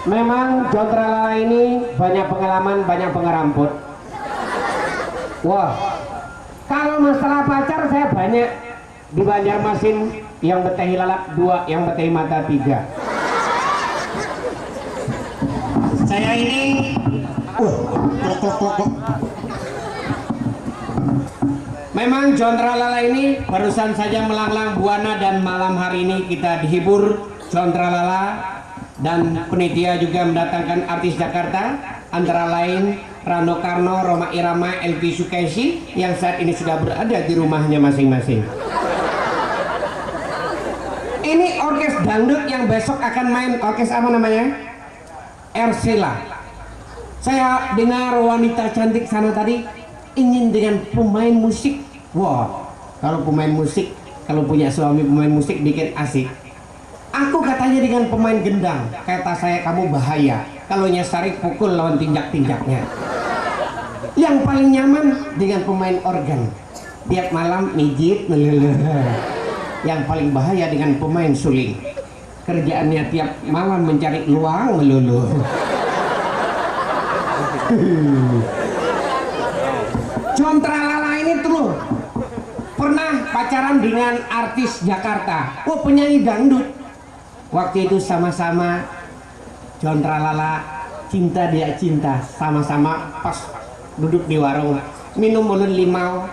Memang Jontralala ini banyak pengalaman, banyak pengeramput. Wah, kalau masalah pacar saya banyak di Banjarmasin, yang betehi lalap 2, yang betehi mata 3. Saya ini memang Jontralala ini barusan saja melanglang buana, dan malam hari ini kita dihibur Jontralala. Dan penitia juga mendatangkan artis Jakarta, antara lain Rano Karno, Roma Irama, Elvi Sukaisi, yang saat ini sudah berada di rumahnya masing-masing. Ini orkes dangdut yang besok akan main, orkes apa namanya? Ersela. Saya dengar wanita cantik sana tadi ingin dengan pemain musik. Wah, kalau pemain musik, kalau punya suami pemain musik bikin asik. Aku katanya dengan pemain gendang, kata saya kamu bahaya. Kalau nyasari pukul lawan tinjak-tinjaknya. Yang paling nyaman dengan pemain organ, tiap malam mijit melulu. Yang paling bahaya dengan pemain suling, kerjaannya tiap malam mencari luang melulu. Jontralala ini tuh pernah pacaran dengan artis Jakarta, penyanyi dangdut. Waktu itu sama-sama Jontralala cinta dia cinta, sama-sama pas duduk di warung minum ulun limau,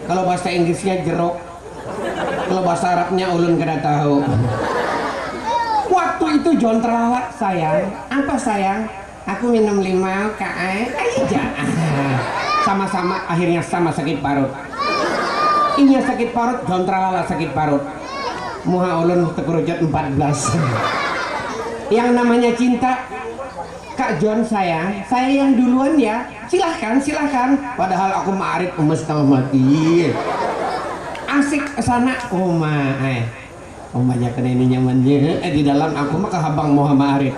kalau bahasa Inggrisnya jeruk, kalau bahasa Arabnya ulun kada tahu. Waktu itu Jontralala, sayang, apa sayang? Aku minum limau kae aja. Sama-sama akhirnya sama sakit parut. Inya sakit parut, Jontralala sakit parut. Muha ulun tekerujut 14. Yang namanya cinta, Kak Jon sayang, saya yang duluan ya. Silahkan, silahkan. Padahal aku ma'arif emes setengah mati. Asik kesana, banyak kena ini nyamannya. Di dalam aku mah kehabang Muhammad Arif.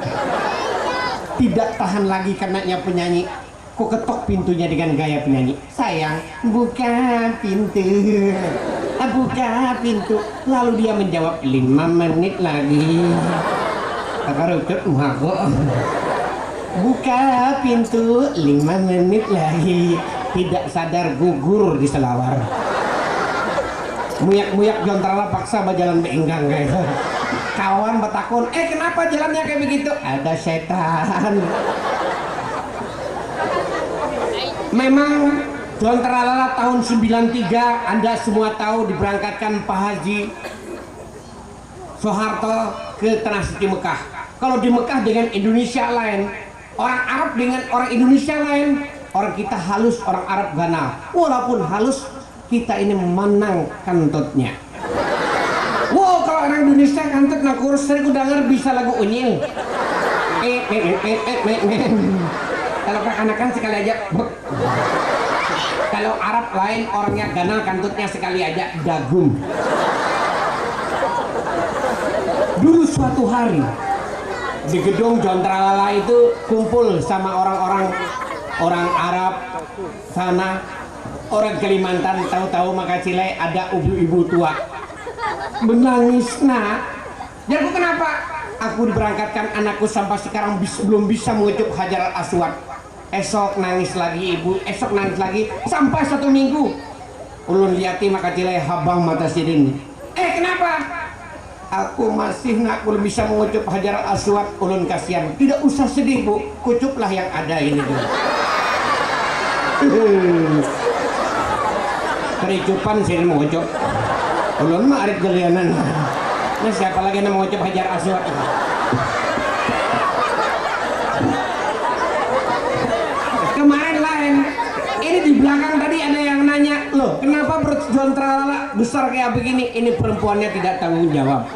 Tidak tahan lagi karenanya penyanyi. Ku ketok pintunya dengan gaya penyanyi. Sayang, buka pintu. Buka pintu. Lalu dia menjawab 5 menit lagi. Tekerujut muhaku. Buka pintu 5 menit lagi. Tidak sadar gugur di selawar. Muyak-muyak Jontralala paksa berjalan beenggang kayak gitu. Kawan bertakun, kenapa jalannya kayak begitu? Ada setan. Memang Jontralala tahun 93, Anda semua tahu, diberangkatkan Pak Haji Soeharto ke Tanah Suci Mekah. Kalau di Mekah dengan Indonesia lain, orang Arab dengan orang Indonesia lain. Orang kita halus, orang Arab ganal. Walaupun halus, kita ini menang kantutnya. Wow, kalau orang Indonesia kantut nak kurus, sering dengar bisa lagu unyil. Kalau kekanakan sekali aja. Kalau Arab lain orangnya ganal, kantutnya sekali aja dagung. Dulu suatu hari di gedung Jontralala itu kumpul sama orang Arab sana, orang Kalimantan, tahu-tahu Makacile ada ibu-ibu tua menangis. Nah, jadi kenapa? Aku diberangkatkan anakku sampai sekarang belum bisa mengucup Hajar al-Aswad. Esok nangis lagi ibu, esok nangis lagi sampai 1 minggu. Ulun liati Makacile habang mata sidin. Kenapa? Aku masih belum bisa mengucup Hajar al-Aswad. Ulun kasihan. Tidak usah sedih bu, kucuplah yang ada ini dulu. Kericupan sini mengucup. Ulun mah arit gelianan. Nah siapa lagi yang mengucup Hajar al-Aswad? Kemarin lain, ini di belakang tadi ada yang nanya, loh kenapa perut Jontralala besar kayak begini? Ini perempuannya tidak tanggung jawab.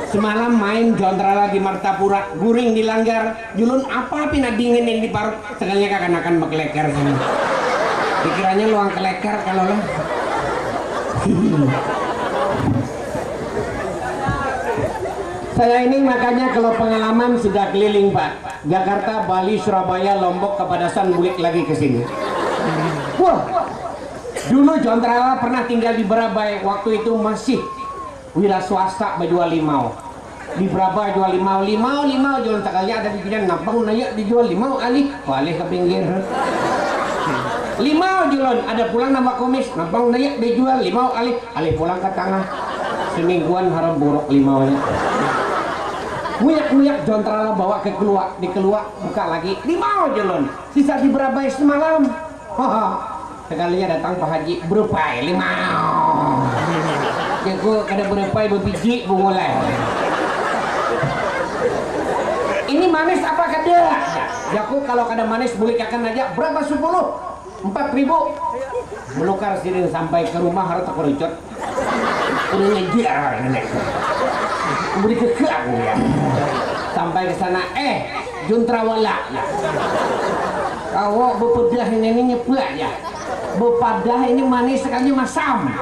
Semalam main Jontralala di Martapura, guring di langgar, julun apa pina dingin yang di parut, sekalinya kakanakan bekeleker sana. Pikirannya luang keleker kalau lah. Saya ini makanya kalau pengalaman sudah keliling Pak, Jakarta, Bali, Surabaya, Lombok, Kepadasan, bulik lagi ke sini. Wah, dulu Jontralala pernah tinggal di Barabai, waktu itu masih wira swasta berjual limau. Di berapa jual limau jual sekali ada di pinggir napang nanya dijual limau alih ke pinggir. Limau jualan ada pulang nama komis napang nanya dijual limau alih pulang ke tengah. Semingguan harap borok limaunya. Nguyak jontrala bawa ke keluar buka lagi limau jualan sisa di berapa semalam. Sekalinya datang Pak Haji berupai limau. Jago kada berupai berbiji mulai. Ini manis apa kada? Jago kalau kada manis bolehkan aja berapa 10? 4.000. Menukar sini sampai ke rumah harus terkerucut. Udah ngejar nenek. Kemudian kekang ya. Sampai ke sana juntrawala ya. Kau bepedah ini nyeplak ya. Bepadah ini manis sekali masam.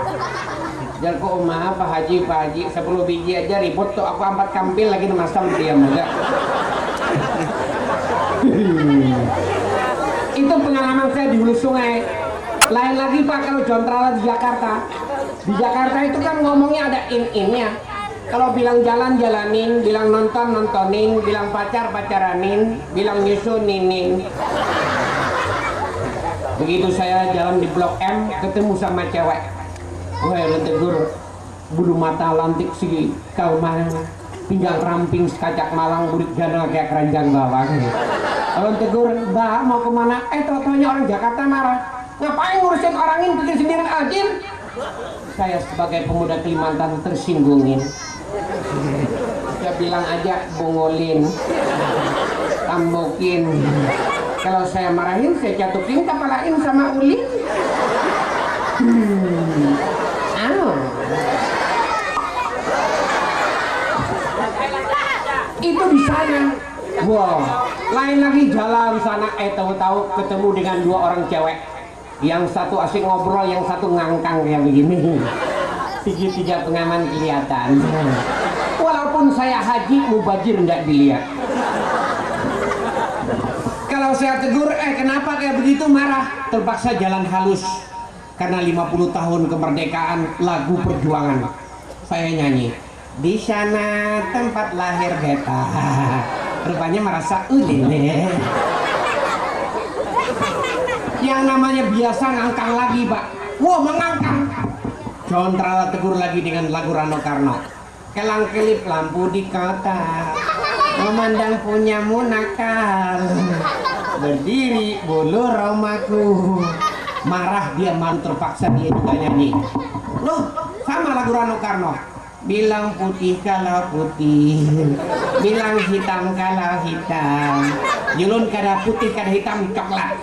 Jangan kok Pak Haji 10 biji aja ribut tuh aku 4 kampil lagi masam dia enggak. Itu pengalaman saya di hulu sungai. Lain lagi Pak kalau jontrala di Jakarta. Di Jakarta itu kan ngomongnya ada in-innya. Kalau bilang jalan jalanin, bilang nonton nontonin, bilang pacar pacaranin, bilang nyusu ninin. Begitu saya jalan di Blok M ketemu sama cewek. Wah, lu tegur bulu mata lantik segi kalmang pinggang ramping sekacak malang burik gana kayak keranjang bawang. Kalau tegur, "Mbak, mau kemana?" Totonya orang Jakarta marah. "Ngapain ngurusin orang ini bikin sendiri aja?" Saya sebagai pemuda Kalimantan tersinggungin. Saya bilang aja bongolin, tambokin. Kalau saya marahin, saya jatuhin kepalain sama ulin. Itu di sana. Wow, lain lagi jalan sana. Tahu-tahu ketemu dengan 2 orang cewek. Yang satu asik ngobrol, yang satu ngangkang kayak begini. Tiga pengaman kelihatan. Walaupun saya haji mubajir nggak dilihat. Kalau saya tegur, kenapa kayak begitu marah? Terpaksa jalan halus. Karena 50 tahun kemerdekaan, lagu perjuangan. Saya nyanyi. Di sana tempat lahir beta. Rupanya merasa ulin. Yang namanya biasa ngangkang lagi, Pak. Wah, mengangkang. Jontrala tegur lagi dengan lagu Rano Karno. Kelang kelip lampu di kota, memandang punyamu nakal. Berdiri bulu romaku. Marah dia malu terpaksa dia juga nyanyi. Loh, sama lagu Rano Karno. Bilang putih kalau putih, bilang hitam kalau hitam. Julun kada putih kada hitam coklat.